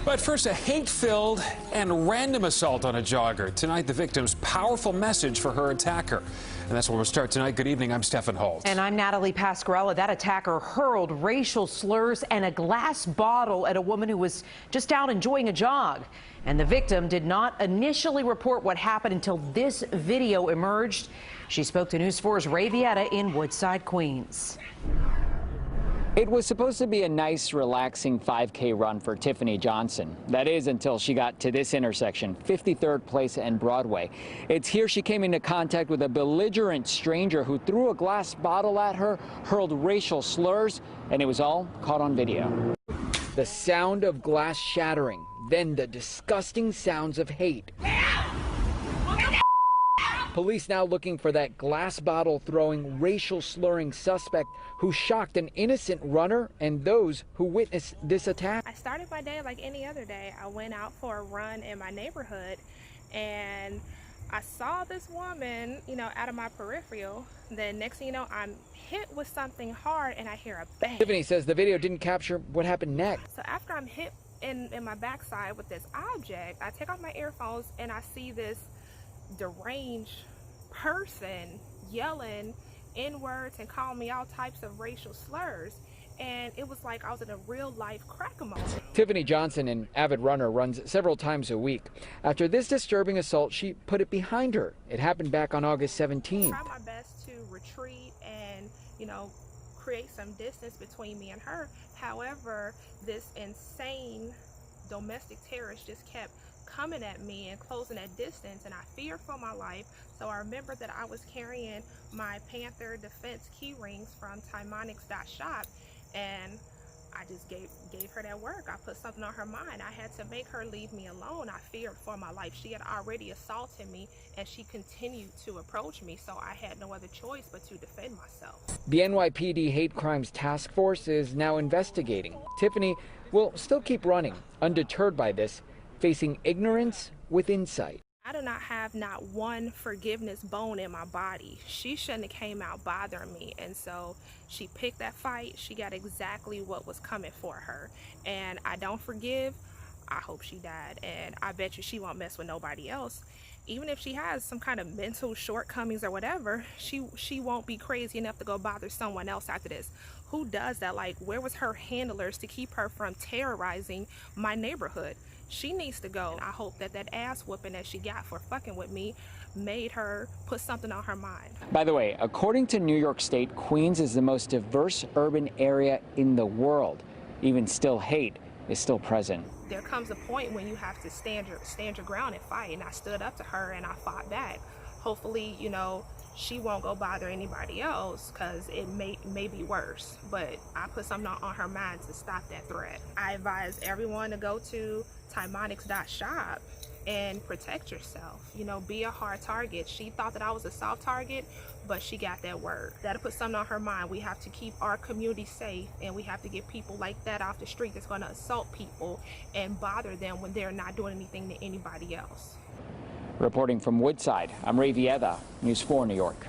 But first, a hate-filled and random assault on a jogger. Tonight, the victim's powerful message for her attacker. And that's where we'll start tonight. Good evening. I'm Stephen Holt. And I'm Natalie Pasquarella. That attacker hurled racial slurs and a glass bottle at a woman who was just out enjoying a jog. And the victim did not initially report what happened until this video emerged. She spoke to News 4's Ray Vieta in Woodside, Queens. It was supposed to be a nice, relaxing 5K run for Tiffany Johnson. That is, until she got to this intersection, 53rd Place and Broadway. It's here she came into contact with a belligerent stranger who threw a glass bottle at her, hurled racial slurs, and it was all caught on video. The sound of glass shattering, then the disgusting sounds of hate. Police now looking for that glass bottle throwing, racial slurring suspect who shocked an innocent runner and those who witnessed this attack. I started my day like any other day. I went out for a run in my neighborhood and I saw this woman, out of my peripheral. Then next thing you know, I'm hit with something hard and I hear a bang. Tiffany says the video didn't capture what happened next. So after I'm hit in my backside with this object, I take off my earphones and I see this deranged person yelling N-words and calling me all types of racial slurs, and it was like I was in a real life crack-a-moment. Tiffany Johnson, an avid runner, runs several times a week. After this disturbing assault, she put it behind her. It happened back on August 17th. I tried my best to retreat and create some distance between me and her. However, this insane domestic terrorist just kept coming at me and closing that distance, and I feared for my life. So I remember that I was carrying my Panther Defense key rings from Tieesha, and I just gave her that work. I put something on her mind. I had to make her leave me alone. I feared for my life. She had already assaulted me and she continued to approach me, so I had no other choice but to defend myself. The NYPD Hate Crimes Task Force is now investigating. Tiffany will still keep running, undeterred by this, facing ignorance with insight. I do not have not one forgiveness bone in my body. She shouldn't have came out bothering me, and so she picked that fight. She got exactly what was coming for her, and I don't forgive. I hope she died, and I bet you she won't mess with nobody else. Even if she has some kind of mental shortcomings or whatever, she won't be crazy enough to go bother someone else after this. Who does that? Like, where was her handlers to keep her from terrorizing my neighborhood? She needs to go. I hope that ass whooping that she got for fucking with me made her put something on her mind. By the way, according to New York State, Queens is the most diverse urban area in the world. Even still, hate is still present. There comes a point when you have to stand your ground and fight, and I stood up to her and I fought back. Hopefully, she won't go bother anybody else, because it may be worse, but I put something on her mind to stop that threat. I advise everyone to go to Tieesha and protect yourself. Be a hard target. She thought that I was a soft target, but she got that word. That'll put something on her mind. We have to keep our community safe, and we have to get people like that off the street that's going to assault people and bother them when they're not doing anything to anybody else. Reporting from Woodside, I'm Ray Vieta, News 4 New York.